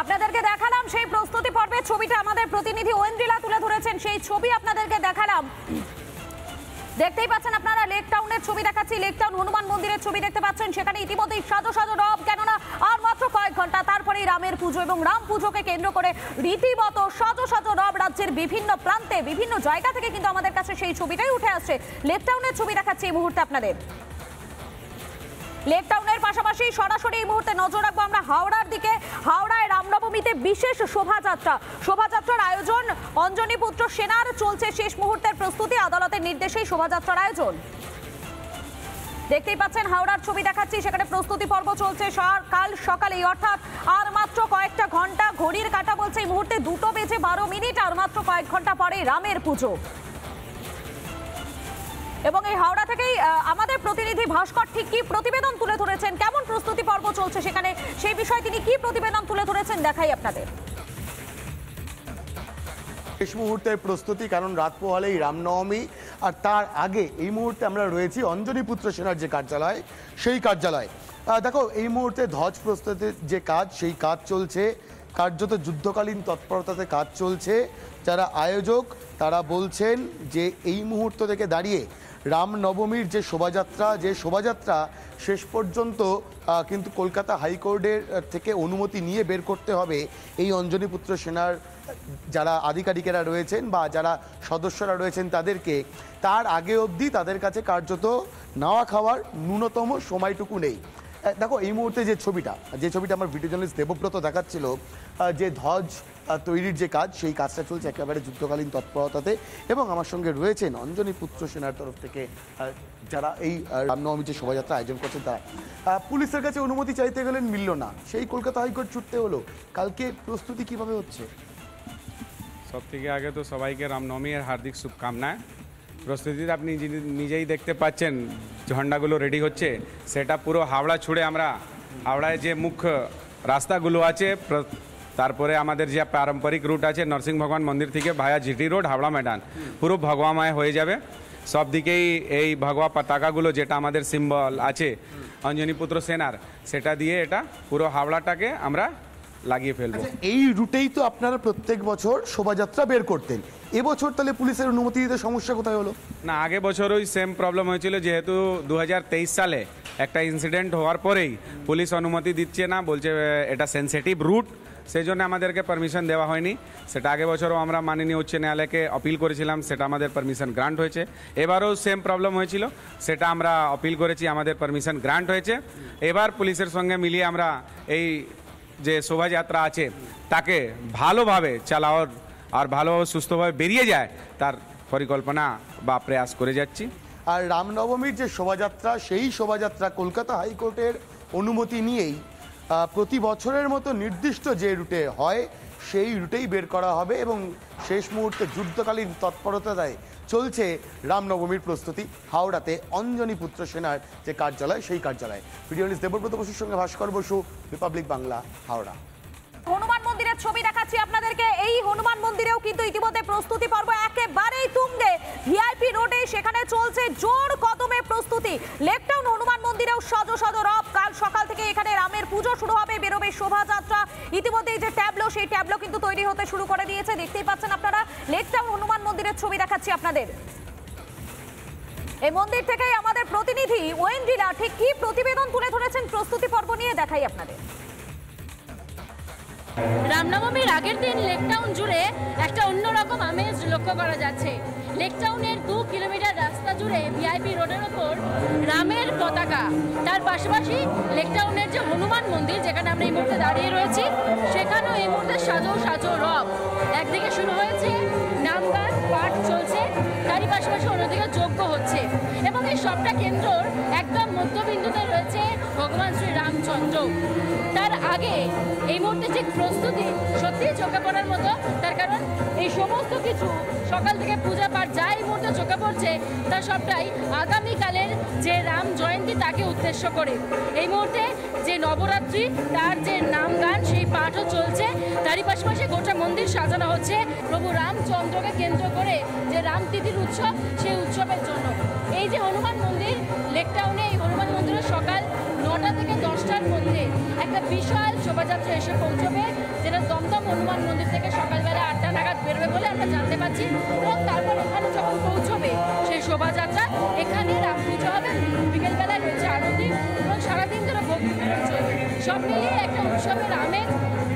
আপনাদেরকে দেখালাম সেই প্রস্তুতি পর্বের ছবিটা আমাদের প্রতিনিধি ঐন্দ্রিলা তুলে ধরেছেন, সেই ছবি আপনাদেরকে দেখালাম। দেখতেই পাচ্ছেন আপনারা লেক টাউনের ছবি দেখাচ্ছি, লেক টাউন হনুমান মন্দিরের ছবি দেখতে পাচ্ছেন। সেখানে ইতিমধ্যেই সাজো সাজো রব, কেননা আর মাত্র কয়েক ঘন্টা তারপরেই রামের পুজো এবং রাম পুজোকে কেন্দ্র করে রীতিমতো সাজো সাজো রব রাজ্যের বিভিন্ন প্রান্তে বিভিন্ন জায়গা থেকে কিন্তু আমাদের কাছে সেই ছবিটাই উঠে আসছে। লেক টাউনের ছবি দেখাচ্ছি এই মুহূর্তে আপনাদের। লেক টাউনের পাশাপাশি সরাসরি এই মুহূর্তে নজর রাখবো আমরা হাওড়ার দিকে। হাওড়ায় রামনবমীতে বিশেষ শোভাযাত্রার আয়োজন অঞ্জনী পুত্র সেনার, চলছে শেষ মুহূর্তের প্রস্তুতি, আদালতের নির্দেশেই শোভাযাত্রার আয়োজন। দেখতেই পাচ্ছেন হাওড়ার ছবি দেখাচ্ছি, সেখানে প্রস্তুতি পর্ব চলছে কাল সকালে, অর্থাৎ আর মাত্র কয়েকটা ঘন্টা, ঘড়ির কাঁটা বলছে এই মুহূর্তে 2:12, আর মাত্র কয়েক ঘন্টা পরে রামের পুজো। এবং এই হাওড়া থেকেই আমাদের প্রতিনিধি ভাস্কর ঠিক কি প্রতিবেদন তুলে ধরেছেন, কেমন প্রস্তুতি পর্ব চলছে সেখানে, সেই বিষয়ে তিনি কি প্রতিবেদন তুলে ধরেছেন দেখাই আপনাদের। শেষ মুহূর্তের প্রস্তুতি, কারণ রাত পোহালেই রামনবমী, আর তার আগে এই মুহূর্তে আমরা রয়েছি অঞ্জনী পুত্র সেনার যে কার্যালয়, সেই কার্যালয়। দেখো এই মুহূর্তে ধ্বজ প্রস্তুতির যে কাজ, সেই কাজ চলছে, কার্যত যুদ্ধকালীন তৎপরতাতে কাজ চলছে। যারা আয়োজক তারা বলছেন যে এই মুহূর্ত থেকে দাঁড়িয়ে রামনবমীর যে শোভাযাত্রা শেষ পর্যন্ত কিন্তু কলকাতা হাইকোর্টের থেকে অনুমতি নিয়ে বের করতে হবে এই অঞ্জনী পুত্র সেনার যারা আধিকারিকেরা রয়েছেন বা যারা সদস্যরা রয়েছেন তাদেরকে। তার আগে অবধি তাদের কাছে কার্যত নাওয়া খাওয়ার ন্যূনতম সময়টুকু নেই। দেখো এই মুহূর্তে যে ছবিটা আমার ভিডিও জার্নালিস্ট দেবব্রত দেখাচ্ছিল, যে ধ্বজ তৈরির যে কাজ, সেই কাজটা চলছে একেবারে যুদ্ধকালীন তৎপরতাতে। এবং আমার সঙ্গে রয়েছেন অঞ্জনী পুত্র সেনার তরফ থেকে যারা এই রামনবমী যে শোভাযাত্রা আয়োজন করছেন তারা। পুলিশের কাছে অনুমতি চাইতে গেলেন, মিলল না, সেই কলকাতা হাইকোর্ট ছুটতে হলো। কালকে প্রস্তুতি কিভাবে হচ্ছে? সব থেকে আগে তো সবাইকে রামনবমীর হার্দিক শুভকামনায়। প্রস্তুতিতে আপনি নিজেই দেখতে পাচ্ছেন ঝন্ডাগুলো রেডি হচ্ছে, সেটা পুরো হাওড়া ছুড়ে আমরা হাওড়ায় যে মুখ্য রাস্তাগুলো আছে, তারপরে আমাদের যে পারম্পরিক রুট আছে নরসিংহ ভগবান মন্দির থেকে ভায়া জিটি রোড হাওড়া ময়দান, পুরো ভগবাময় হয়ে যাবে। সব দিকেই এই ভগবা পতাকাগুলো যেটা আমাদের সিম্বল আছে অঞ্জনী পুত্র সেনার, সেটা দিয়ে এটা পুরো হাওড়াটাকে আমরা লাগিয়ে ফেলবো। এই রুটেই তো আপনারা প্রত্যেক বছর শোভাযাত্রা বের করতেন, এবছর তাহলে পুলিশের অনুমতি দিতে সমস্যা কোথায় হলো? না, আগে বছরই সেম প্রবলেম হয়েছিল, যেহেতু 2023 সালে একটা ইনসিডেন্ট হওয়ার পরেই পুলিশ অনুমতি দিচ্ছে না, বলছে এটা সেন্সিটিভ রুট, সেই জন্য আমাদেরকে পারমিশন দেওয়া হয়নি। সেটা আগে বছরও আমরা মাননীয় উচ্চ ন্যায়ালয়কে আপিল করেছিলাম, সেটা আমাদের পারমিশন গ্রান্ট হয়েছে। এবারও সেম প্রবলেম হয়েছিল, সেটা আমরা আপিল করেছি, আমাদের পারমিশন গ্রান্ট হয়েছে। এবার পুলিশের সঙ্গে মিলিয়ে আমরা এই যে শোভাযাত্রা আছে তাকে ভালোভাবে চালাওয়ার আর ভালোভাবে সুস্থভাবে বেরিয়ে যায় তার পরিকল্পনা বা প্রয়াস করে যাচ্ছি। আর রামনবমীর যে শোভাযাত্রা, সেই শোভাযাত্রা কলকাতা হাইকোর্টের অনুমতি নিয়েই প্রতি বছরের মতো নির্দিষ্ট যে রুটে হয় সেই রুটেই বের করা হবে। এবং শেষ মুহূর্তে যুদ্ধকালীন তৎপরতায় চলছে রামনবমীর প্রস্তুতি হাওড়াতে অঞ্জনী পুত্র সেনার যে কার্যালয়, সেই কার্যালয়। ভিডিও জার্নালিস্ট দেবব্রত বসুর সঙ্গে ভাস্কর বসু, রিপাবলিক বাংলা, হাওড়া। হনুমান মন্দিরের ছবি দেখাচ্ছি আপনাদেরকে। এই হনুমান মন্দিরেও কিন্তু ইতিমধ্যে প্রস্তুতি পর্ব একেবারেই তুঙ্গে, ভিআইপি রোডে সেখানে চলছে জোর কদমে প্রস্তুতি। লেক টাউন হনুমান মন্দিরেও সাজো সাজো রব, কাল সকাল থেকে এখানে রামের পুজো শুরু হবে, বেরোবে শোভাযাত্রা। ইতিমধ্যে এই যে ট্যাবলো, সেই ট্যাবলো কিন্তু তৈরি হতে শুরু করে দিয়েছে। দেখতেই পাচ্ছেন আপনারা লেক টাউন হনুমান মন্দিরের ছবি দেখাচ্ছি আপনাদের। এই মন্দির থেকেই আমাদের প্রতিনিধি ঐন্দ্রিলা ঠিক কি প্রতিবেদন তুলে ধরেছেন প্রস্তুতি পর্ব নিয়ে দেখাই আপনাদের। রামনবমীর আগের দিন লেকটাউন জুড়ে একটা অন্যরকম আমেজ লক্ষ্য করা যাচ্ছে। লেকটাউনের 2 কিলোমিটার রাস্তা জুড়ে ভিআইপি রোডের ওপর রামের পতাকা, তার পাশাপাশি লেকটাউনের যে হনুমান মন্দির যেখানে আমরা এই মুহূর্তে দাঁড়িয়ে রয়েছি, সেখানেও এই মুহূর্তে সাজো সাজো রব। একদিকে শুরু হয়েছে নামগান পাঠ চলছে, তারই পাশাপাশি অন্যদিকে যজ্ঞ হচ্ছে, এবং এই সবটা কেন্দ্রর একদম মধ্যবিন্দুতে রয়েছে ভগবান শ্রী রামচন্দ্র। তার আগে এই মুহূর্তে যে প্রস্তুতি সত্যিই চোখে পড়ার মতো, তার কারণ এই সমস্ত কিছু সকাল থেকে পূজা পাঠ যা এই মুহূর্তে চোখে পড়ছে তা সবটাই আগামীকালের যে রাম জয়ন্তী তাকে উদ্দেশ্য করে। এই মুহূর্তে যে নবরাত্রি তার যে নাম গান সেই পাঠও চলছে, তারই পাশাপাশি গোটা মন্দির সাজানো হচ্ছে প্রভু রামচন্দ্রকে কেন্দ্র করে যে রাম তিথির উৎসব, সেই উৎসবের জন্য। এই যে হনুমান মন্দির লেক টাউনে, এই হনুমান মন্দিরে সকাল 9টা থেকে 10টার মধ্যে একটা বিশাল শোভাযাত্রা এসে পৌঁছবে, যেটা দমদম হনুমান মন্দির থেকে সকালবেলা 8টা নাগাদ বেরোবে বলে আমরা জানতে পারছি। এবং তারপর এখানে যখন পৌঁছবে সেই শোভাযাত্রা, এখানে রাম পুজো হবে, বিকেলবেলায় রয়েছে আরতি এবং সারাদিন ধরে ভোগ চলবে। সব মিলিয়ে একটা উৎসবের আমেজ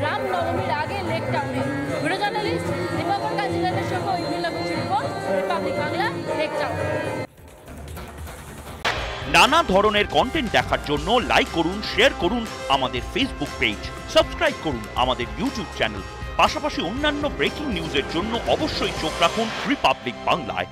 রাম নবমীর আগে লেক টাউনে। ভিডিও জার্নালিস্ট দীপঙ্কর কাঞ্জিলালের সঙ্গে ঐমিলা বুচি report, Republic Bangla, Lake Town. নানা ধরনের কন্টেন্ট দেখার জন্য লাইক করুন, শেয়ার করুন আমাদের ফেসবুক পেজ, সাবস্ক্রাইব করুন আমাদের ইউটিউব চ্যানেল। পাশাপাশি অন্যান্য ব্রেকিং নিউজের জন্য অবশ্যই চোখ রাখুন রিপাবলিক বাংলায়।